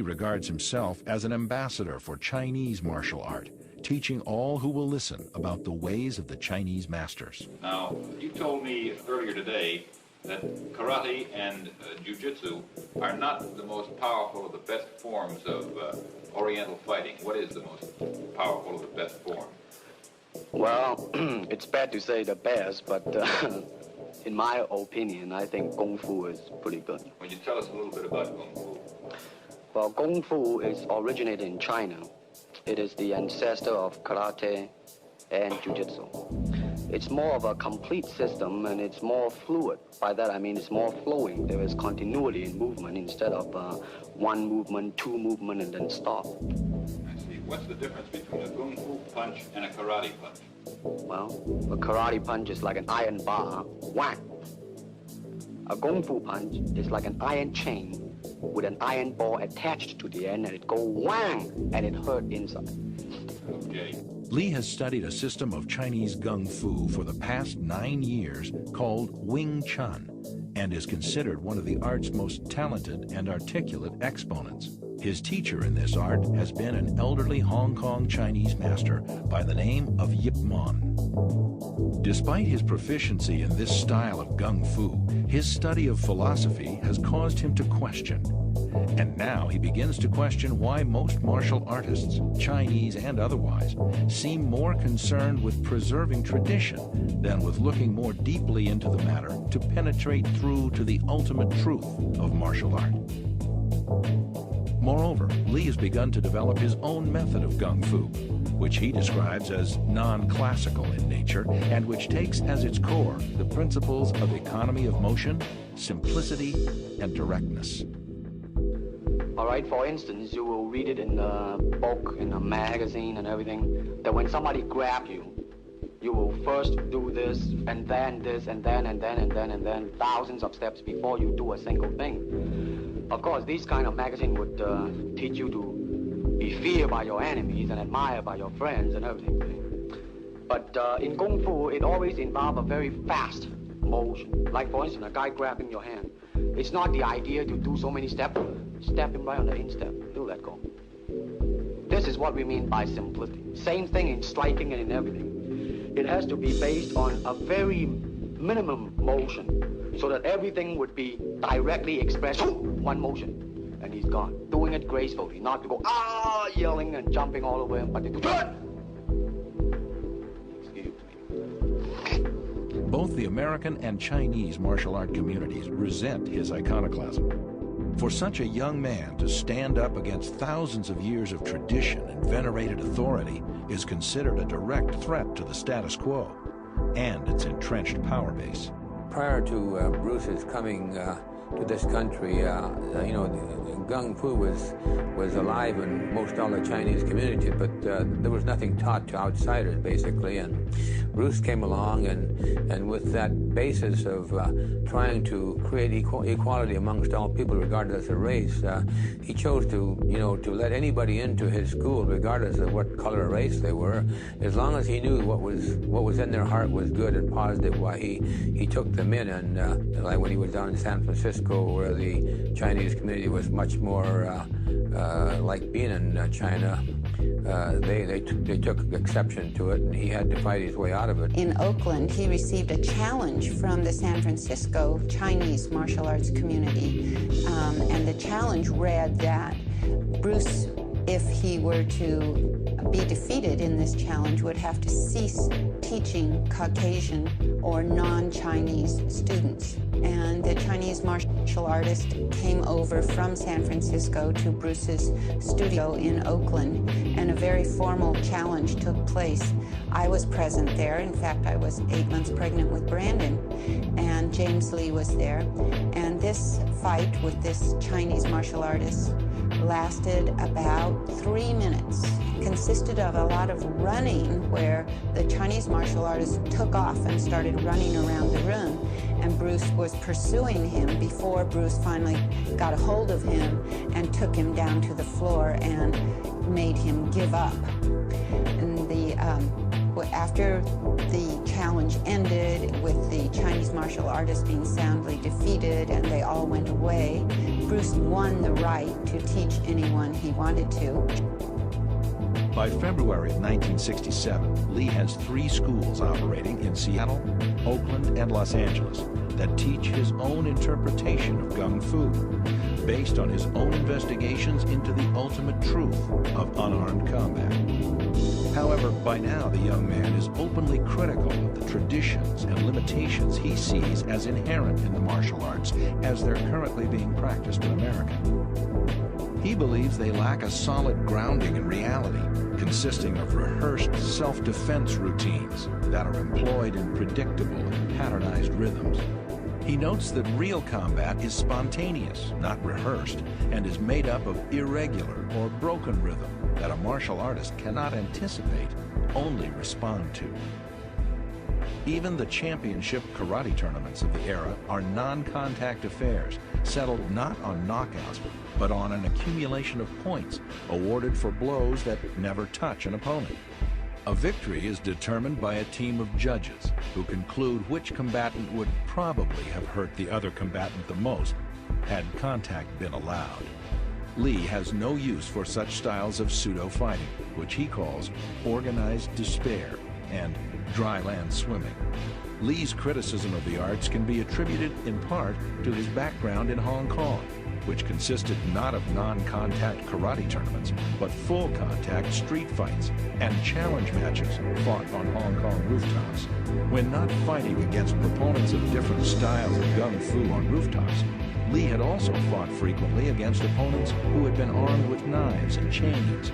regards himself as an ambassador for Chinese martial art, teaching all who will listen about the ways of the Chinese masters. Now, you told me earlier today that karate and jiu-jitsu are not the most powerful of the best forms of Oriental fighting. What is the most powerful of the best form? Well, it's bad to say the best, but in my opinion, I think Kungfu is pretty good. Would you tell us a little bit about Kungfu? Well, Kungfu is originated in China. It is the ancestor of karate and jiu-jitsu. It's more of a complete system, and it's more fluid. By that I mean it's more flowing. There is continuity in movement instead of one movement, two movement, and then stop. I see. What's the difference between a Kung Fu punch and a karate punch? Well, a karate punch is like an iron bar, whack. A Kung Fu punch is like an iron chain with an iron ball attached to the end, and it go whang, and it hurt inside. Okay. Lee has studied a system of Chinese Kung Fu for the past 9 years called Wing Chun, and is considered one of the art's most talented and articulate exponents. His teacher in this art has been an elderly Hong Kong Chinese master by the name of Yip Man. Despite his proficiency in this style of Kung Fu, his study of philosophy has caused him to question. And now he begins to question why most martial artists, Chinese and otherwise, seem more concerned with preserving tradition than with looking more deeply into the matter to penetrate through to the ultimate truth of martial art. Moreover, Lee has begun to develop his own method of Kung Fu, which he describes as non-classical in nature and which takes as its core the principles of economy of motion, simplicity, and directness. All right, for instance, you will read it in a book, in a magazine and everything, that when somebody grabs you, you will first do this, and then this, and then, and then, and then, and then, thousands of steps before you do a single thing. Of course, these kind of magazine would teach you to be feared by your enemies and admired by your friends and everything. But in Kung Fu, it always involves a very fast motion. Like, for instance, a guy grabbing your hand. It's not the idea to do so many steps. Step him right on the instep. He'll let go. This is what we mean by simplicity. Same thing in striking and in everything. It has to be based on a very minimum motion so that everything would be directly expressed. One motion, and he's gone. Doing it gracefully, not to go, yelling and jumping all over him, but to do Both the American and Chinese martial art communities resent his iconoclasm. For such a young man to stand up against thousands of years of tradition and venerated authority is considered a direct threat to the status quo and its entrenched power base. Prior to Bruce's coming to this country, Kung Fu was alive in most all the Chinese community, but there was nothing taught to outsiders, basically. And Bruce came along, and with that basis of trying to create equality amongst all people, regardless of race, he chose to let anybody into his school, regardless of what color or race they were, as long as he knew what was in their heart was good and positive. Why he took them in, and like when he was down in San Francisco, where the Chinese community was much more like being in China, they took exception to it, and he had to fight his way out of it. In Oakland, he received a challenge from the San Francisco Chinese martial arts community, and the challenge read that Bruce, if he were to be defeated in this challenge, would have to cease teaching Caucasian or non-Chinese students. And the Chinese martial artist came over from San Francisco to Bruce's studio in Oakland, and a very formal challenge took place. I was present there. In fact, I was 8 months pregnant with Brandon, and James Lee was there. And this fight with this Chinese martial artist lasted about 3 minutes. It consisted of a lot of running, where the Chinese martial artist took off and started running around the room, and Bruce was pursuing him before Bruce finally got a hold of him and took him down to the floor and made him give up. And After the challenge ended, with the Chinese martial artists being soundly defeated and they all went away, Bruce won the right to teach anyone he wanted to. By February of 1967, Lee has 3 schools operating in Seattle, Oakland, and Los Angeles that teach his own interpretation of Kung Fu, based on his own investigations into the ultimate truth of unarmed combat. However, by now the young man is openly critical of the traditions and limitations he sees as inherent in the martial arts as they're currently being practiced in America. He believes they lack a solid grounding in reality, consisting of rehearsed self-defense routines that are employed in predictable and patternized rhythms. He notes that real combat is spontaneous, not rehearsed, and is made up of irregular or broken rhythm that a martial artist cannot anticipate, only respond to. Even the championship karate tournaments of the era are non-contact affairs, settled not on knockouts, but on an accumulation of points awarded for blows that never touch an opponent. A victory is determined by a team of judges who conclude which combatant would probably have hurt the other combatant the most had contact been allowed. Lee has no use for such styles of pseudo-fighting, which he calls organized despair and dry land swimming. Lee's criticism of the arts can be attributed in part to his background in Hong Kong, which consisted not of non-contact karate tournaments, but full-contact street fights and challenge matches fought on Hong Kong rooftops. When not fighting against proponents of different styles of Kung Fu on rooftops, Lee had also fought frequently against opponents who had been armed with knives and chains.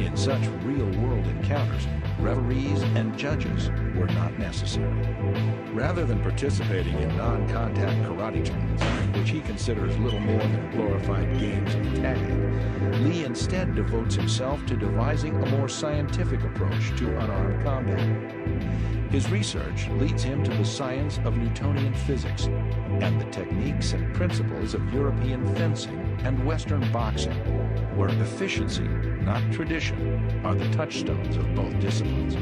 In such real-world encounters, referees and judges were not necessary. Rather than participating in non-contact karate tournaments, which he considers little more than glorified games of tag, Lee instead devotes himself to devising a more scientific approach to unarmed combat. His research leads him to the science of Newtonian physics and the techniques and principles of European fencing and Western boxing, where efficiency, not tradition, are the touchstones of both disciplines.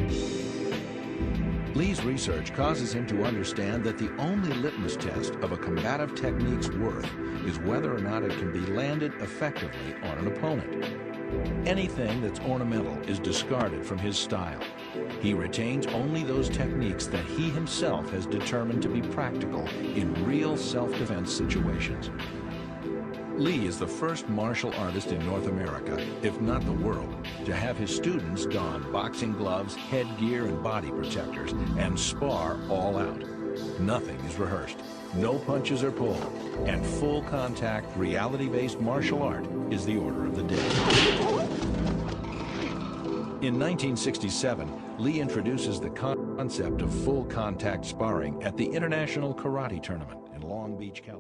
Lee's research causes him to understand that the only litmus test of a combative technique's worth is whether or not it can be landed effectively on an opponent. Anything that's ornamental is discarded from his style. He retains only those techniques that he himself has determined to be practical in real self-defense situations. Lee is the first martial artist in North America, if not the world, to have his students don boxing gloves, headgear, and body protectors and spar all out. Nothing is rehearsed, no punches are pulled, and full contact, reality-based martial art is the order of the day. In 1967, Lee introduces the concept of full contact sparring at the International Karate Tournament in Long Beach, California.